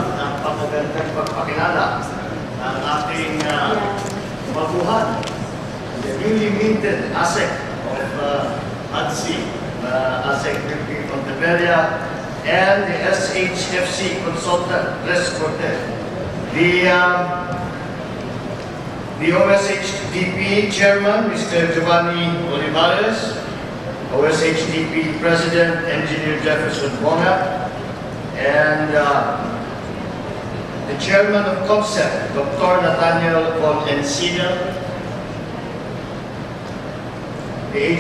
ng pagkagandang pagpakilala ng ating maguhan, the newly minted ASEC of HUDCC, ASEC VP Fonteveria, and the SHFC consultant, Res Cortez. The OSHDP Chairman, Mr. Giovanni Olivares, OSHDP President, Engineer Jefferson Bonga, and the Chairman of CONCEPT, Dr. Nathaniel Von Encina, the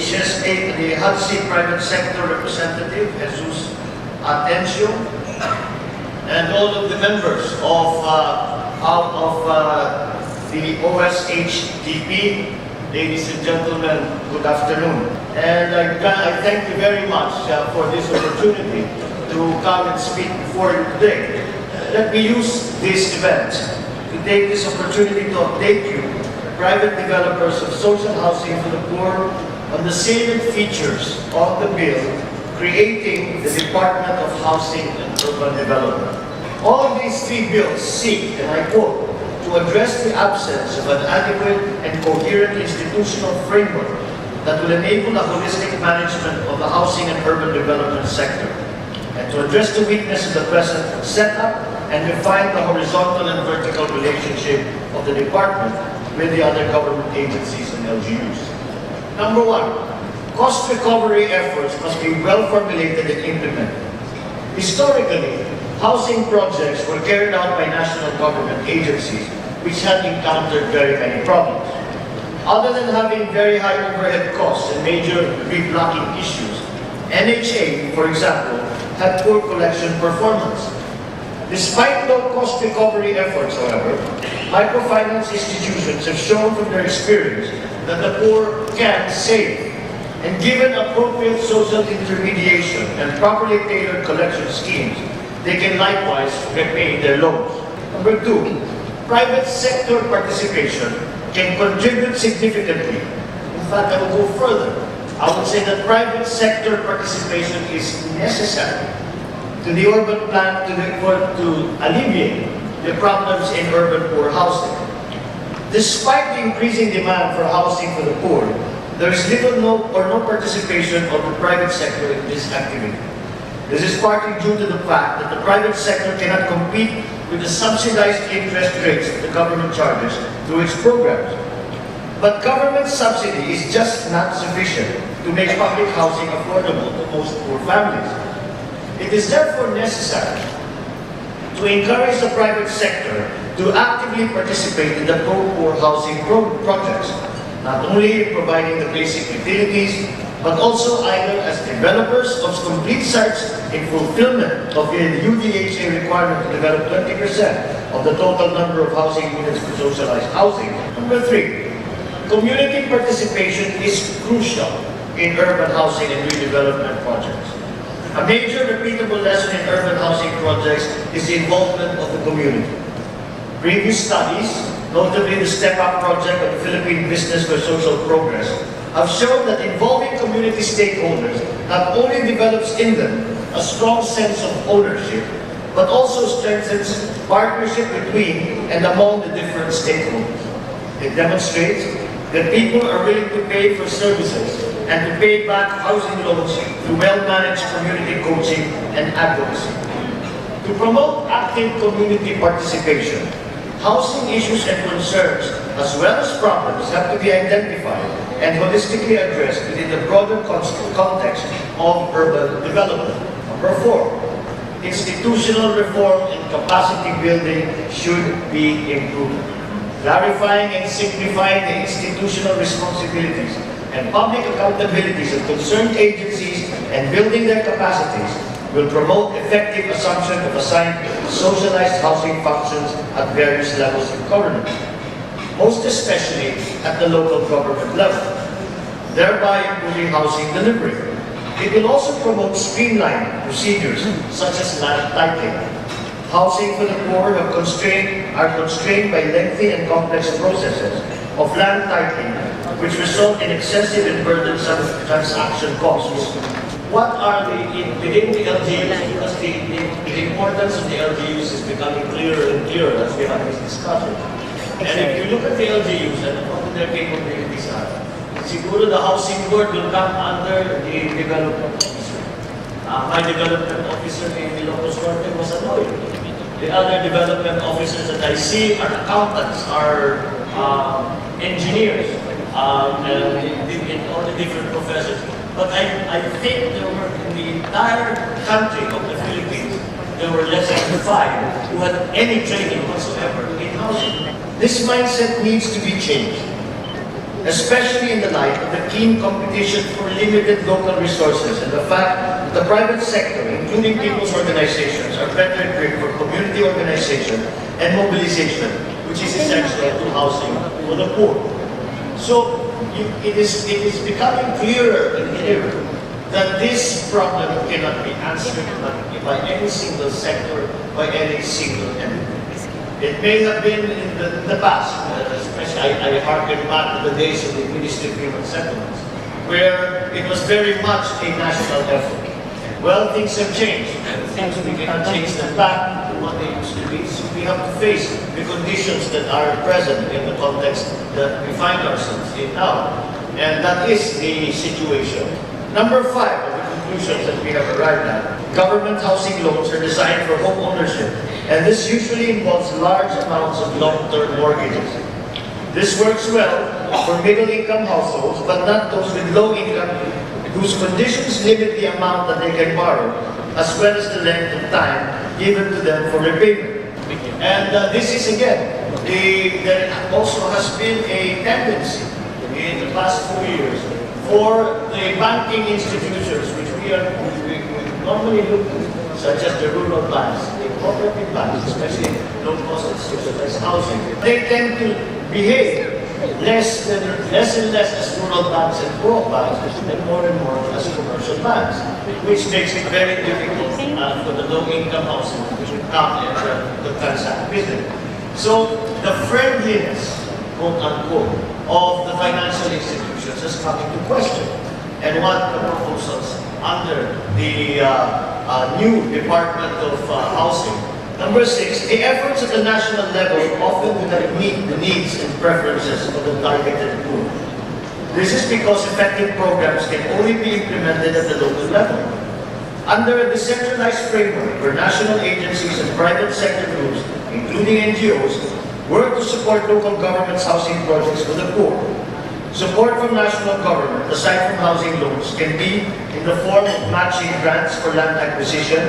HUDCC Private Sector Representative, Jesus Atencio, and all of the members of the OSHDP. Ladies and gentlemen, good afternoon. And I thank you very much for this opportunity to come and speak before you today. Let me use this event to take this opportunity to update you, private developers of social housing for the poor, on the salient features of the bill creating the Department of Housing and Urban Development. All these three bills seek, and I quote, to address the absence of an adequate and coherent institutional framework that will enable a holistic management of the housing and urban development sector, and to address the weakness of the present setup and define the horizontal and vertical relationship of the department with the other government agencies and LGUs. Number one, cost recovery efforts must be well formulated and implemented. Historically, housing projects were carried out by national government agencies which had encountered very many problems. Other than having very high overhead costs and major reblocking issues, NHA, for example, had poor collection performance. Despite low cost recovery efforts, however, microfinance institutions have shown from their experience that the poor can save. And given appropriate social intermediation and properly tailored collection schemes, they can likewise repay their loans. Number two, private sector participation can contribute significantly. In fact, I will go further. I would say that private sector participation is necessary to the urban plan to alleviate the problems in urban poor housing. Despite the increasing demand for housing for the poor, there is little or no participation of the private sector in this activity. This is partly due to the fact that the private sector cannot compete with the subsidized interest rates that the government charges through its programs. But government subsidy is just not sufficient to make public housing affordable to most poor families. It is therefore necessary to encourage the private sector to actively participate in the pro-poor housing projects, not only in providing the basic utilities, but also either as developers of complete sites in fulfillment of the UDHA requirement to develop 20% of the total number of housing units for socialized housing. Number three, community participation is crucial in urban housing and redevelopment projects. A major repeatable lesson in urban housing projects is the involvement of the community. Previous studies, notably the Step Up project of the Philippine Business for Social Progress, have shown that involving community stakeholders not only develops in them a strong sense of ownership, but also strengthens partnership between and among the different stakeholders. It demonstrates that people are willing to pay for services and to pay back housing loans through well-managed community coaching and advocacy. To promote active community participation, housing issues and concerns, as well as problems, have to be identified and holistically addressed within the broader context of urban development. Number four, institutional reform and capacity building should be improved. Clarifying and simplifying the institutional responsibilities and public accountabilities of concerned agencies and building their capacities will promote effective assumption of assigned socialized housing functions at various levels of government, most especially at the local government level, thereby improving housing delivery. It will also promote streamlined procedures such as land titling. Housing for the poor are constrained by lengthy and complex processes of land titling, which result in excessive and burdensome transaction costs. what are within the LGUs, because the importance of the LGUs is becoming clearer and clearer as we have this discussion. And if you look at the LGUs and what their capabilities are, siguro the housing board will come under the development officer. My development officer in Ilocos Norte was annoyed. The other development officers that I see are accountants, are engineers, and in all the different professions. But I think there were, in the entire country of the Philippines, there were less than 5 who had any training whatsoever in housing. This mindset needs to be changed, especially in the light of the keen competition for limited local resources and the fact that the private sector, including people's organizations, are better equipped for community organization and mobilization, which is essential to housing for the poor. So it is becoming clearer and clearer that this problem cannot be answered by any single sector, by any single entity. It may have been in the past, especially I harken back to the days of the Ministry of Human Settlements, where it was very much a national effort. Well, things have changed, and we cannot change them back to what they used to be, so we have to face the conditions that are present in the context that we find ourselves in now. And that is the situation. Number 5 of the conclusions that we have arrived at. Government housing loans are designed for home ownership, and this usually involves large amounts of long-term mortgages. This works well for middle-income households, but not those with low income, whose conditions limit the amount that they can borrow, as well as the length of time given to them for repayment. And this is again, there also has been a tendency in the past 4 years for the banking institutions, which we normally look at, such as the rural banks, the cooperative banks, especially low-cost and subsidized housing. They tend to behave less and less as rural banks and co-op banks, and more as commercial banks, which makes it very difficult for the low-income housing to come and to transact business. So the friendliness, quote-unquote, of the financial institutions has come into question. And what the proposals under the new Department of Housing. Number 6, the efforts at the national level often do not meet the needs and preferences of the targeted group. This is because effective programs can only be implemented at the local level. Under a decentralized framework where national agencies and private sector groups, including NGOs, work to support local governments' housing projects for the poor. Support from national government, aside from housing loans, can be in the form of matching grants for land acquisition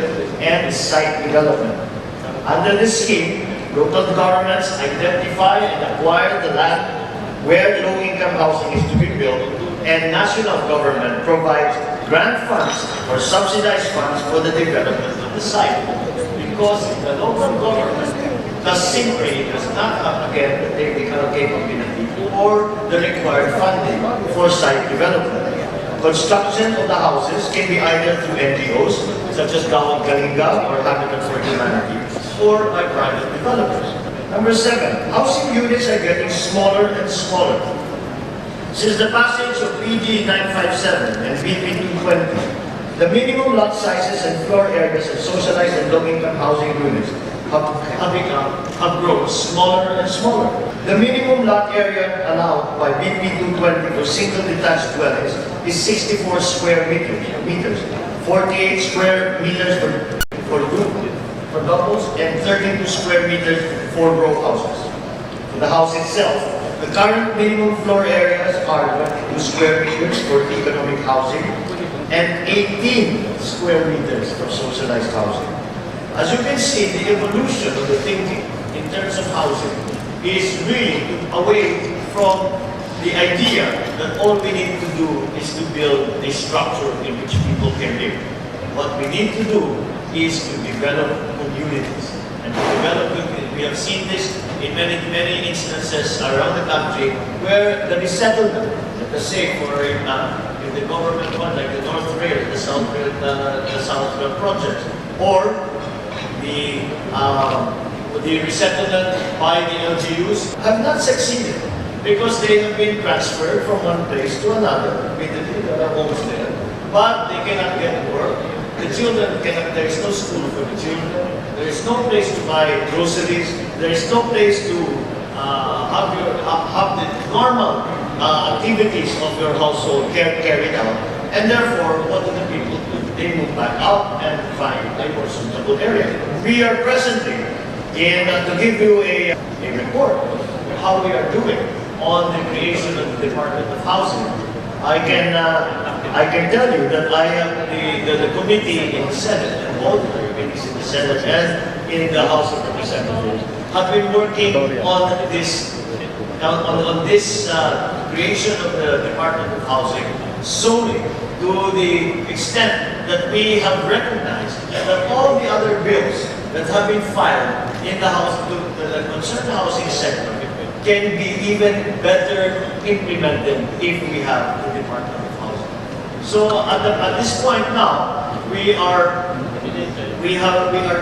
and site development. Under this scheme, local governments identify and acquire the land where low-income housing is to be built, and national government provides grant funds or subsidized funds for the development of the site. Because the local government does not have, again, the technical capability or the required funding for site development. Construction of the houses can be either through NGOs, such as Gawad Kalinga or Habitat for Humanity, or by private developers. Number 7, housing units are getting smaller and smaller. Since the passage of PG 957 and BP 220, the minimum lot sizes and floor areas of socialized and low-income housing units have grown smaller and smaller. The minimum lot area allowed by BP 220 for single detached dwellings is 64 square meters, 48 square meters for doubles, and 32 square meters for row houses. For the house itself, the current minimum floor areas are 22 square meters for economic housing and 18 square meters for socialized housing. As you can see, the evolution of the thinking in terms of housing is really away from the idea that all we need to do is to build a structure in which people can live. What we need to do is to develop communities. And to develop communities, we have seen this in many instances around the country where the resettlement, let us say for in the government one, like the North Rail, the South Rail project, or the resettlement by the LGUs have not succeeded because they have been transferred from one place to another. Immediately there are homes there, but they cannot get work. The children cannot, there is no school for the children. There is no place to buy groceries. There is no place to have the normal activities of your household carried out. And therefore, what do the people do? They move back out and find a more suitable area. We are presently to give you a report of how we are doing on the creation of the Department of Housing. I can tell you that I am the committee in the Senate, and all the committees in the Senate and in the House of Representatives have been working on this creation of the Department of Housing solely to the extent that we have recognized that all the other bills that have been filed in the House that concern the housing sector can be even better implemented if we have the Department of Housing. So at this point now, we are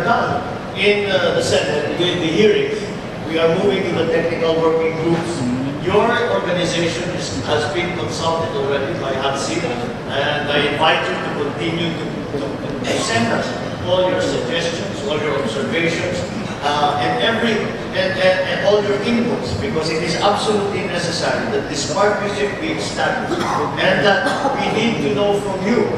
done in the Senate with the hearings. We are moving to the technical working groups. Your organization has been consulted already by HUDCC, and I invite you to continue to send us all your suggestions, all your observations, and all your inputs, because it is absolutely necessary that this partnership be established, and that we need to know from you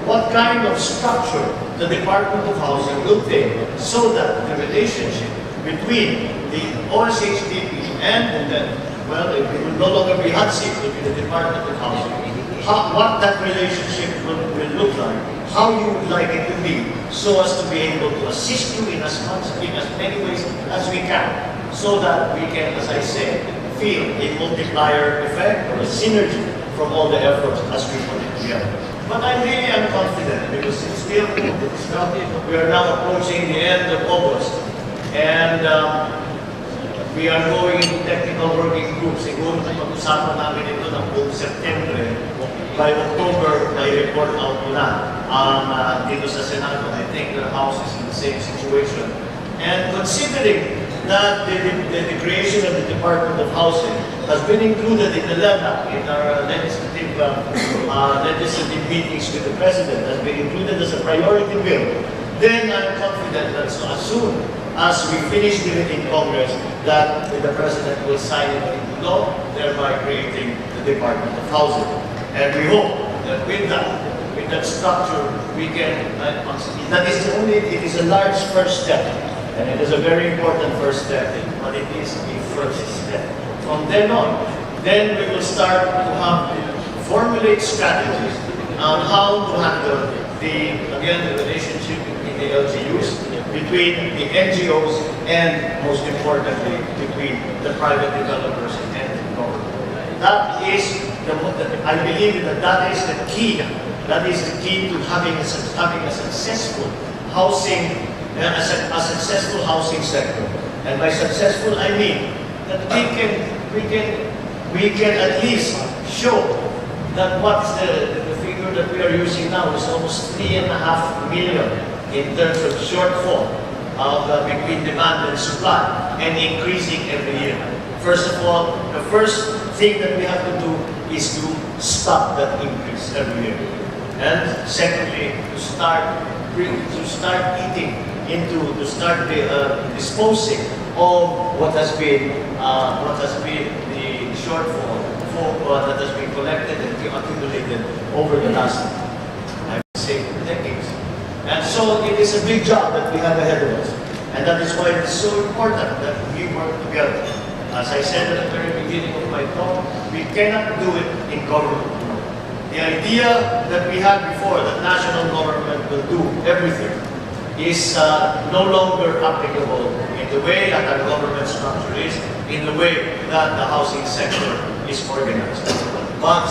what kind of structure the Department of Housing will take, so that the relationship between the OSHDP and it will no longer be HUDCC, it will be the Department of Housing. What that relationship will look like, how you would like it to be, so as to be able to assist you in as many ways as we can, so that we can, as I say, feel a multiplier effect or a synergy from all the efforts as we put it together. But I really am confident, because we are now approaching the end of August, and we are going into technical working groups. Siguro pag-usapan namin ito ng buong September. By October, may report out na dito sa Senado. I think the House is in the same situation. And considering that the creation of the Department of Housing has been included in the LEDA, in our legislative meetings with the President, has been included as a priority bill, then I'm confident that so as soon as we finish it in Congress, that the President will sign it into law, thereby creating the Department of Housing. And we hope that with that structure, we can, it is a large first step, and it is a very important first step, but it is a first step. From then on, then we will start to formulate strategies on how to handle the relationship between the LGUs, between the NGOs, and most importantly, between the private developers and the government. That is I believe that is the key. That is the key to having a successful housing, a successful housing sector. And by successful, I mean that we can at least show that what's the figure that we are using now is almost 3.5 million in terms of shortfall between demand and supply, and increasing every year. First of all, the first thing that we have to do is to stop that increase every year. And secondly, to start disposing of what has been the shortfall that has been collected and accumulated over the last, I would say, decades. And so it is a big job that we have ahead of us. And that is why it is so important that we work together. As I said at the very beginning of my talk, we cannot do it in government. The idea that we had before, that national government will do everything, is no longer applicable in the way that our government structure is, in the way that the housing sector is organized. But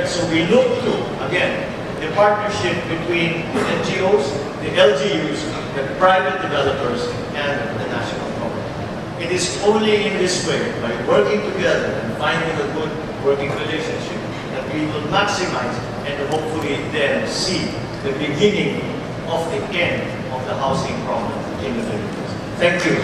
so we look to, again, the partnership between the NGOs, the LGUs, the private developers, and the national government. It is only in this way, by working together and finding a good working relationship, that we will maximize and hopefully then see the beginning of the end of the housing problem in the Philippines. Thank you.